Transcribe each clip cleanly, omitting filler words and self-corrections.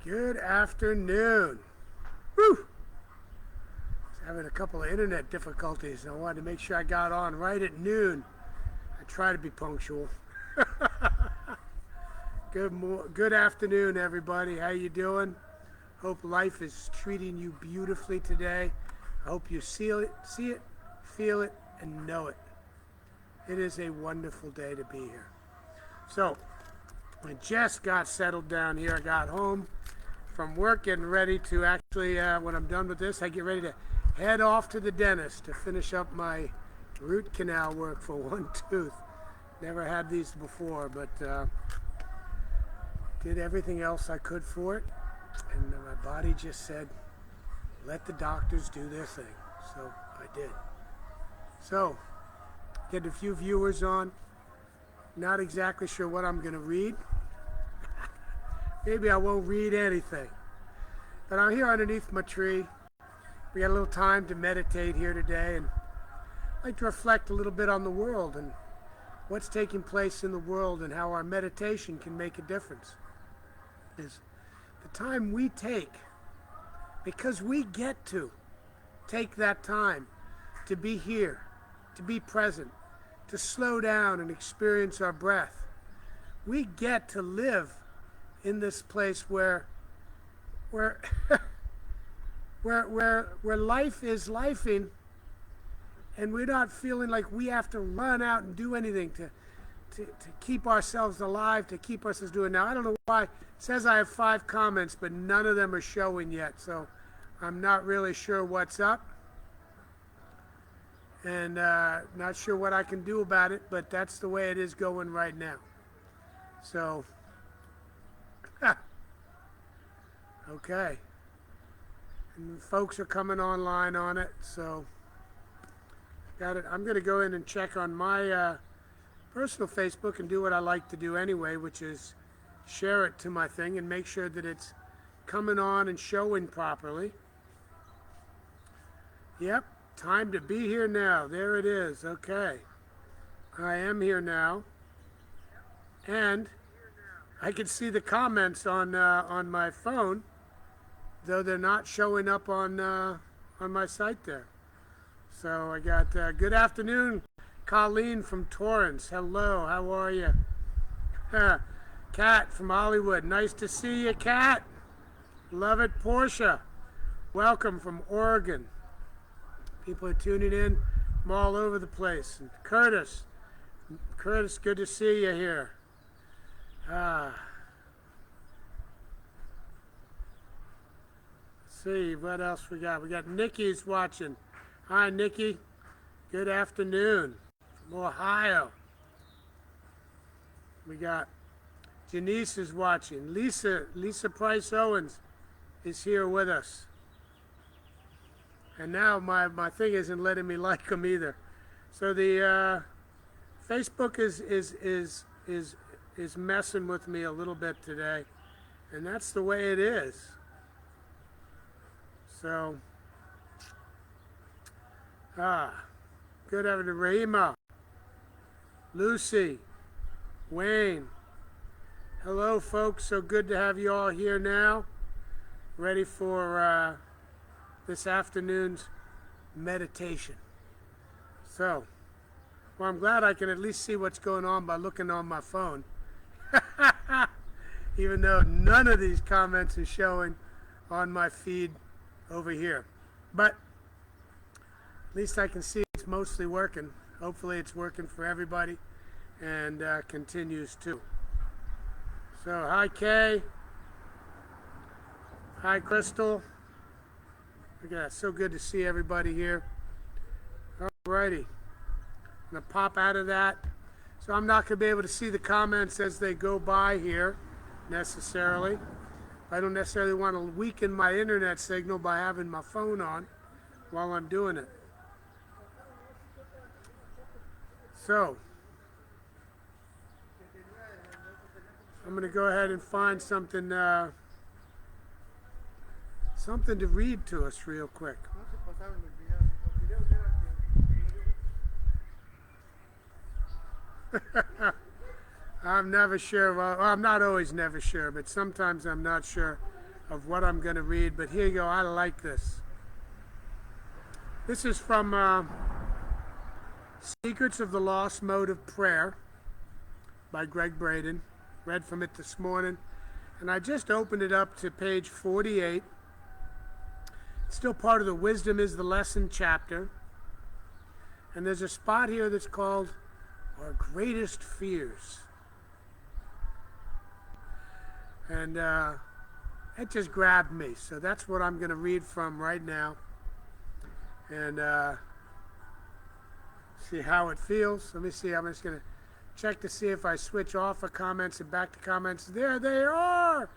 Good afternoon. Woo! I was having a couple of internet difficulties, and I wanted to make sure I got on right at noon. I try to be punctual. Good afternoon, everybody. How you doing? Hope life is treating you beautifully today. I hope you see it, feel it, and know it. It is a wonderful day to be here. So, I just got settled down here. I got home from work, getting ready to actually, when I'm done with this, I get ready to head off to the dentist to finish up my root canal work for one tooth. Never had these before, but did everything else I could for it, and my body just said, let the doctors do their thing. So I did. So, get a few viewers on. Not exactly sure what I'm going to read. Maybe I won't read anything. But I'm here underneath my tree. We got a little time to meditate here today, and I'd like to reflect a little bit on the world and what's taking place in the world and how our meditation can make a difference. Is the time we take, because we get to take that time to be here, to be present, to slow down and experience our breath. We get to live in this place where life is lifing, and we're not feeling like we have to run out and do anything to keep ourselves alive, to keep us doing. Now, I don't know why it says I have 5 comments, but none of them are showing yet, so I'm not really sure what's up, and not sure what I can do about it, but that's the way it is going right now. So, okay. And folks are coming online on it, so got it. I'm going to go in and check on my personal Facebook and do what I like to do anyway, which is share it to my thing and make sure that it's coming on and showing properly. Yep, time to be here now. There it is. Okay. I am here now. And I can see the comments on my phone, though they're not showing up on my site there. So I got good afternoon, Colleen from Torrance. Hello, how are you? Kat from Hollywood. Nice to see you, Kat. Love it, Portia. Welcome from Oregon. People are tuning in from all over the place. And Curtis, good to see you here. Let's see what else we got. We got Nikki's watching. Hi, Nikki. Good afternoon from Ohio. We got Janice is watching. Lisa Price Owens is here with us. And now my thing isn't letting me like them either. So the Facebook is messing with me a little bit today, and that's the way it is. So, good afternoon, Rahima, Lucy, Wayne. Hello, folks. So good to have you all here now, ready for this afternoon's meditation. So, well, I'm glad I can at least see what's going on by looking on my phone. Even though none of these comments are showing on my feed over here. But at least I can see it's mostly working. Hopefully it's working for everybody and continues to. So, hi Kay. Hi Crystal. Look at that. So good to see everybody here. Alrighty. I'm going to pop out of that. So I'm not going to be able to see the comments as they go by here, necessarily. I don't necessarily want to weaken my internet signal by having my phone on while I'm doing it. So, I'm going to go ahead and find something to read to us real quick. I'm never sure. Well, I'm not always never sure, but sometimes I'm not sure of what I'm going to read, but here you go. I like this. This is from Secrets of the Lost Mode of Prayer by Greg Braden. Read from it this morning. And I just opened it up to page 48. It's still part of the Wisdom is the Lesson chapter. And there's a spot here that's called Our Greatest Fears. And it just grabbed me. So that's what I'm going to read from right now. And see how it feels. Let me see. I'm just going to check to see if I switch off of comments and back to comments. There they are.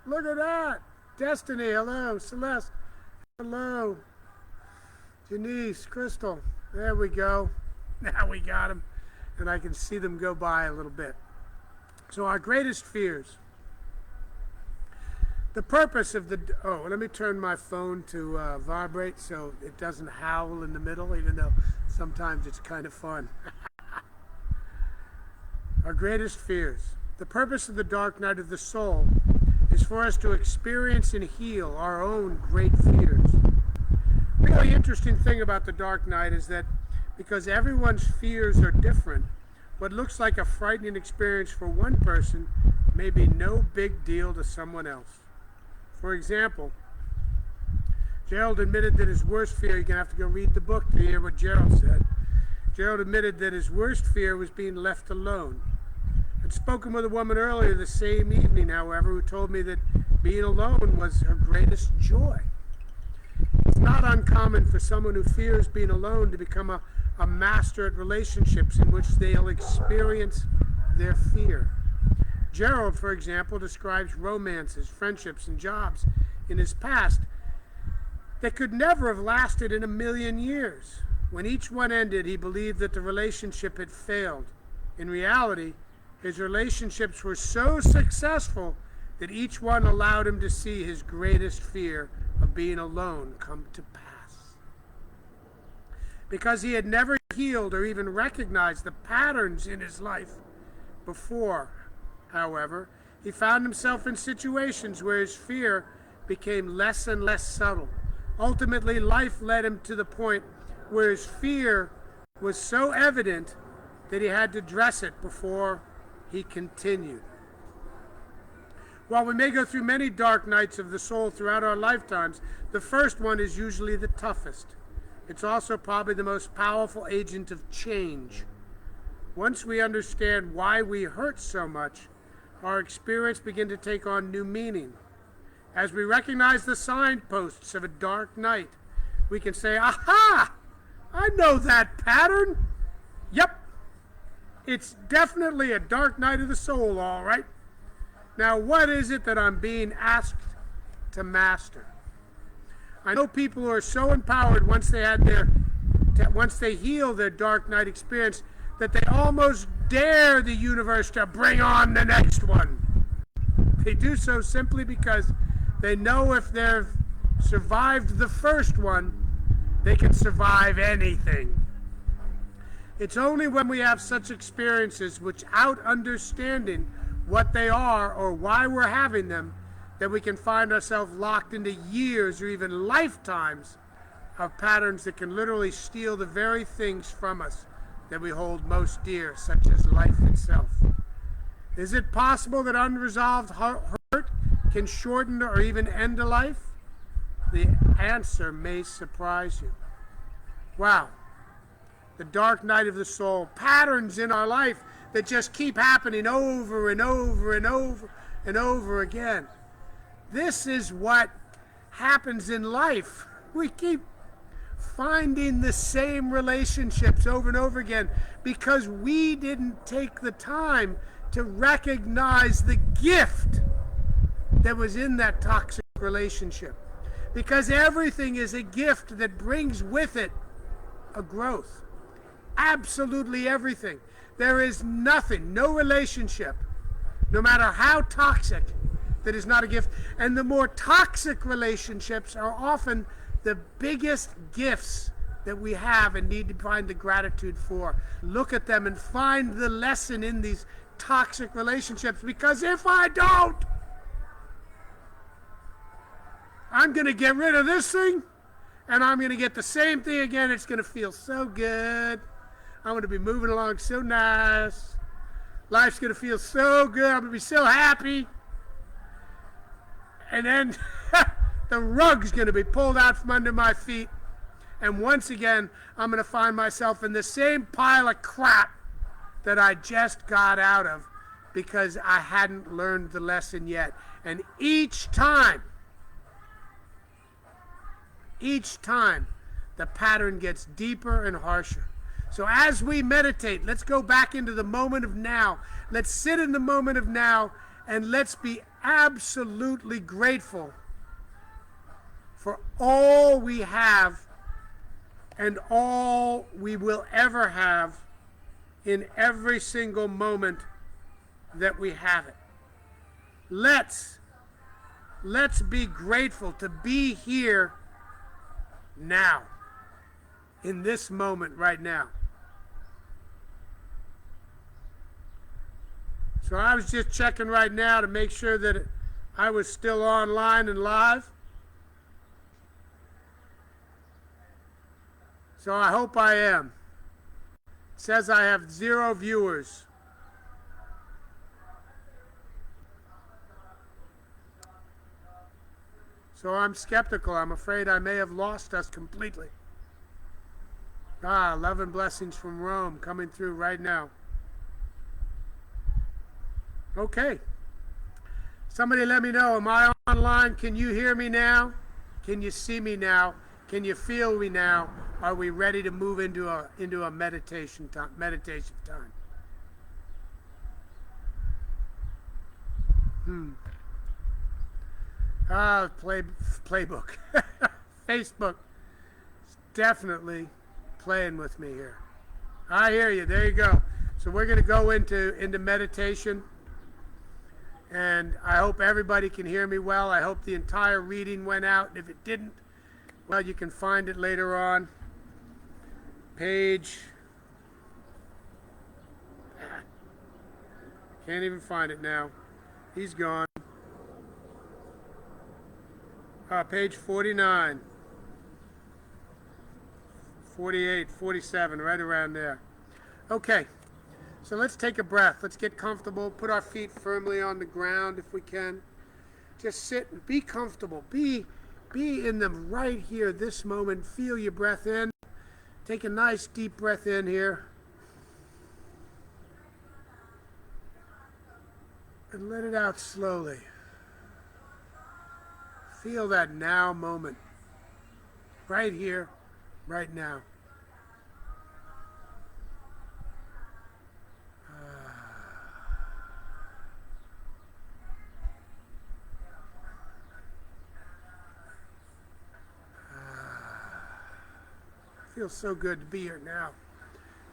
Look at that. Destiny, hello. Celeste, hello. Janice, Crystal. There we go. Now we got them. And I can see them go by a little bit. So our greatest fears. The purpose of the... Oh, let me turn my phone to vibrate so it doesn't howl in the middle, even though sometimes it's kind of fun. Our greatest fears. The purpose of the dark night of the soul is for us to experience and heal our own great fears. The really interesting thing about the dark night is that because everyone's fears are different, what looks like a frightening experience for one person may be no big deal to someone else. For example, Gerald admitted that his worst fear, you're going to have to go read the book to hear what Gerald said. Gerald admitted that his worst fear was being left alone. I'd spoken with a woman earlier the same evening, however, who told me that being alone was her greatest joy. It's not uncommon for someone who fears being alone to become a master at relationships in which they'll experience their fear. Gerald, for example, describes romances, friendships, and jobs in his past that could never have lasted in a million years. When each one ended, he believed that the relationship had failed. In reality, his relationships were so successful that each one allowed him to see his greatest fear of being alone come to pass. Because he had never healed or even recognized the patterns in his life before, however, he found himself in situations where his fear became less and less subtle. Ultimately, life led him to the point where his fear was so evident that he had to address it before he continued. While we may go through many dark nights of the soul throughout our lifetimes, the first one is usually the toughest. It's also probably the most powerful agent of change. Once we understand why we hurt so much, our experience begins to take on new meaning. As we recognize the signposts of a dark night, we can say, aha! I know that pattern. Yep. It's definitely a dark night of the soul, all right. Now, what is it that I'm being asked to master? I know people who are so empowered once they heal their dark night experience that they almost dare the universe to bring on the next one. They do so simply because they know if they've survived the first one, they can survive anything. It's only when we have such experiences without understanding what they are or why we're having them that we can find ourselves locked into years or even lifetimes of patterns that can literally steal the very things from us that we hold most dear, such as life itself. Is it possible that unresolved hurt can shorten or even end a life? The answer may surprise you. Wow. The dark night of the soul, patterns in our life that just keep happening over and over and over and over again. This is what happens in life. We keep finding the same relationships over and over again because we didn't take the time to recognize the gift that was in that toxic relationship. Because everything is a gift that brings with it a growth. Absolutely everything. There is nothing, no relationship, no matter how toxic, that is not a gift. And the more toxic relationships are often the biggest gifts that we have and need to find the gratitude for. Look at them and find the lesson in these toxic relationships, because if I don't, I'm going to get rid of this thing, and I'm going to get the same thing again. It's going to feel so good. I'm going to be moving along so nice. Life's going to feel so good. I'm going to be so happy. And then the rug's going to be pulled out from under my feet. And once again, I'm going to find myself in the same pile of crap that I just got out of because I hadn't learned the lesson yet. And each time, the pattern gets deeper and harsher. So as we meditate, let's go back into the moment of now. Let's sit in the moment of now, and let's be absolutely grateful for all we have and all we will ever have in every single moment that we have it. Let's be grateful to be here now, in this moment right now. So I was just checking right now to make sure that I was still online and live. So I hope I am. It says I have 0 viewers. So I'm skeptical. I'm afraid I may have lost us completely. Love and blessings from Rome coming through right now. Okay. Somebody let me know. Am I online? Can you hear me now? Can you see me now? Can you feel me now? Are we ready to move into a meditation time? Playbook. Facebook is definitely playing with me here. I hear you. There you go. So we're going to go into meditation. And I hope everybody can hear me well. I hope the entire reading went out. And if it didn't, well, you can find it later on. Page. Can't even find it now. He's gone. Page 49. 48, 47, right around there. Okay. So let's take a breath. Let's get comfortable. Put our feet firmly on the ground if we can. Just sit and be comfortable. Be in them right here, this moment. Feel your breath in. Take a nice deep breath in here. And let it out slowly. Feel that now moment. Right here, right now. Feels so good to be here now.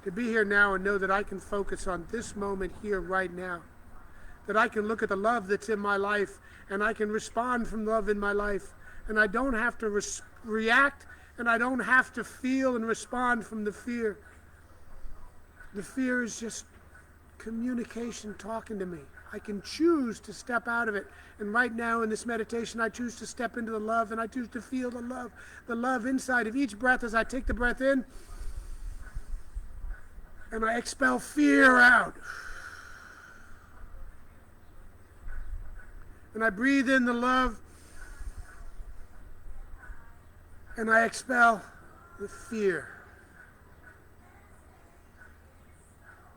To be here now and know that I can focus on this moment here right now. That I can look at the love that's in my life and I can respond from love in my life. And I don't have to react and I don't have to feel and respond from the fear. The fear is just communication talking to me. I can choose to step out of it. And right now in this meditation, I choose to step into the love and I choose to feel the love inside of each breath as I take the breath in and I expel fear out. And I breathe in the love and I expel the fear.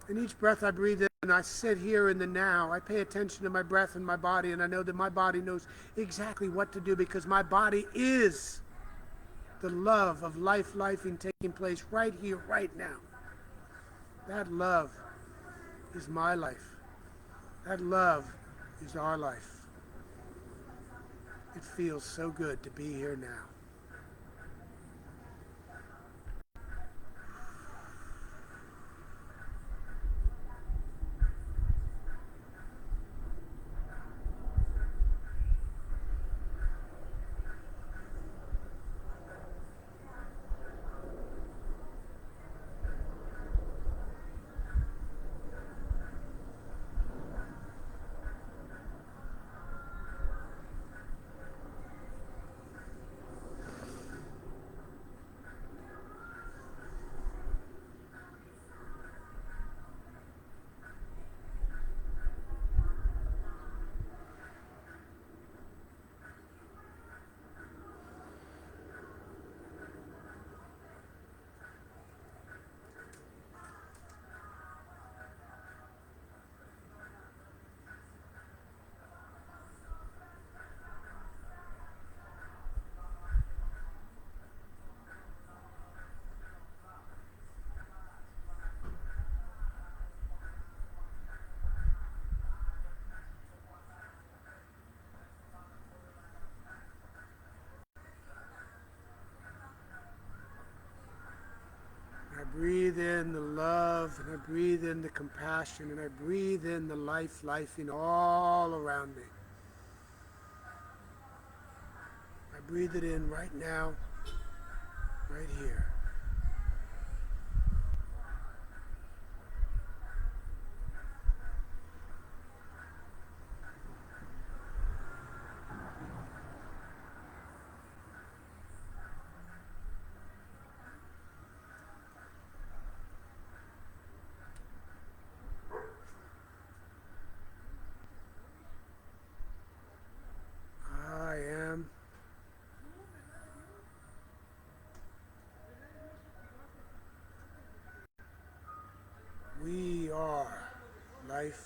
And each breath I breathe in, and I sit here in the now. I pay attention to my breath and my body, and I know that my body knows exactly what to do because my body is the love of lifing taking place right here, right now. That love is my life. That love is our life. It feels so good to be here now. breathe in the love, and I breathe in the compassion, and I breathe in the lifing all around me. I breathe it in right now, right here. I am. We are lifing.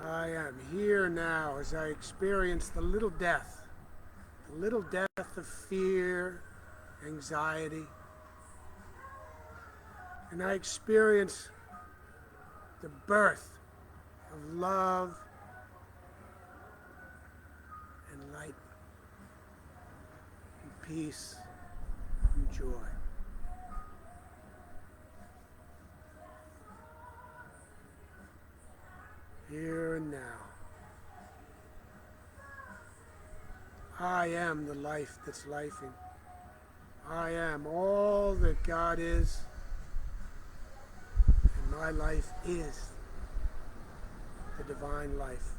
I am here now as I experience the little death of fear, anxiety, and I experience the birth of love and light and peace and joy. Here and now. I am the life that's lifing. I am all that God is, and my life is the divine life.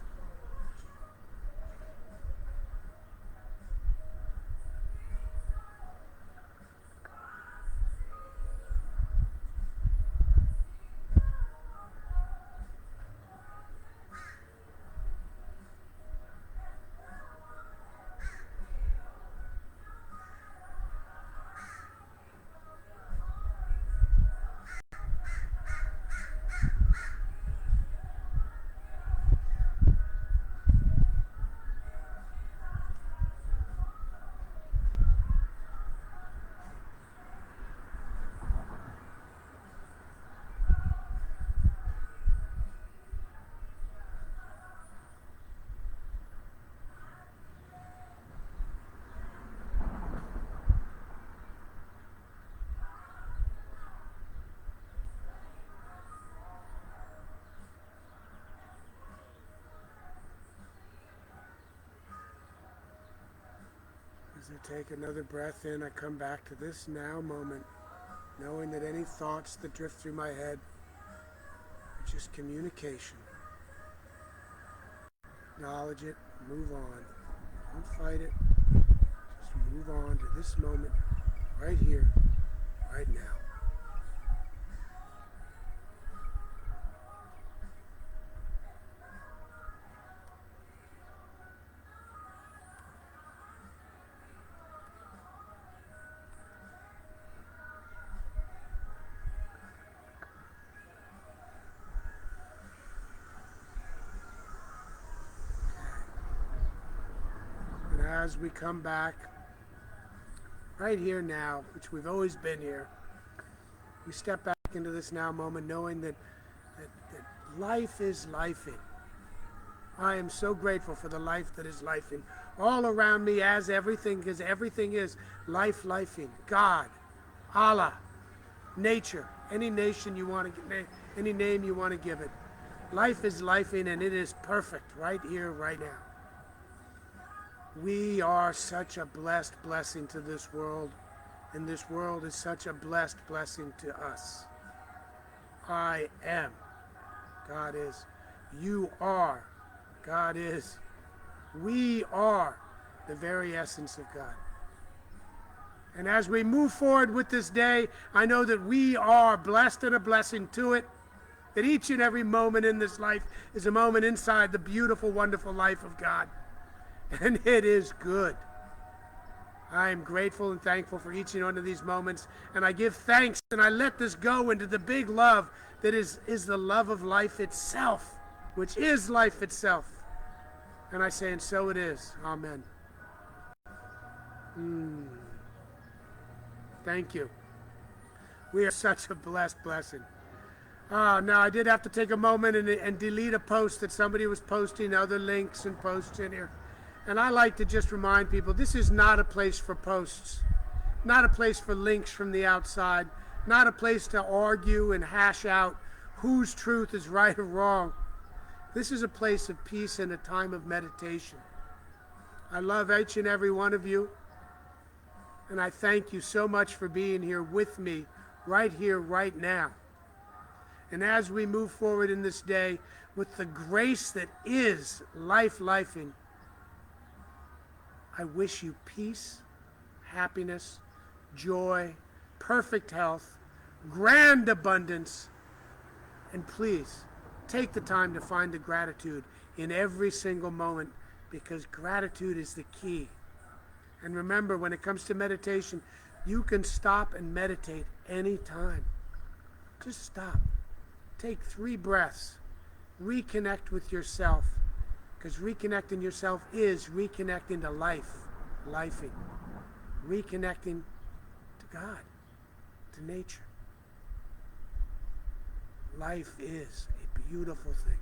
As I take another breath in, I come back to this now moment, knowing that any thoughts that drift through my head are just communication. Acknowledge it, move on. Don't fight it. Just move on to this moment, right here, right now. As we come back, right here now, which we've always been here, we step back into this now moment knowing that life is lifing. I am so grateful for the life that is lifing all around me as everything, because everything is lifing. God, Allah, nature, any nation you want to, any name you want to give it. Life is lifing, and it is perfect right here, right now. We are such a blessed blessing to this world, and this world is such a blessed blessing to us. I am. God is. You are. God is. We are the very essence of God. And as we move forward with this day, I know that we are blessed and a blessing to it, that each and every moment in this life is a moment inside the beautiful, wonderful life of God. And it is good. I am grateful and thankful for each and one of these moments, and I give thanks and I let this go into the big love that is the love of life itself, which is life itself. And I say, and so it is. Amen. Thank you. We are such a blessed blessing. Now, I did have to take a moment and delete a post that somebody was posting, other links and posts in here. And I like to just remind people, this is not a place for posts, not a place for links from the outside, not a place to argue and hash out whose truth is right or wrong. This is a place of peace and a time of meditation. I love each and every one of you, and I thank you so much for being here with me, right here, right now. And as we move forward in this day with the grace that is lifing, I wish you peace, happiness, joy, perfect health, grand abundance, and please take the time to find the gratitude in every single moment, because gratitude is the key. And remember, when it comes to meditation, you can stop and meditate anytime. Just stop. Take 3 breaths. Reconnect with yourself, because reconnecting yourself is reconnecting to life, lifing, reconnecting to God, to nature. Life is a beautiful thing.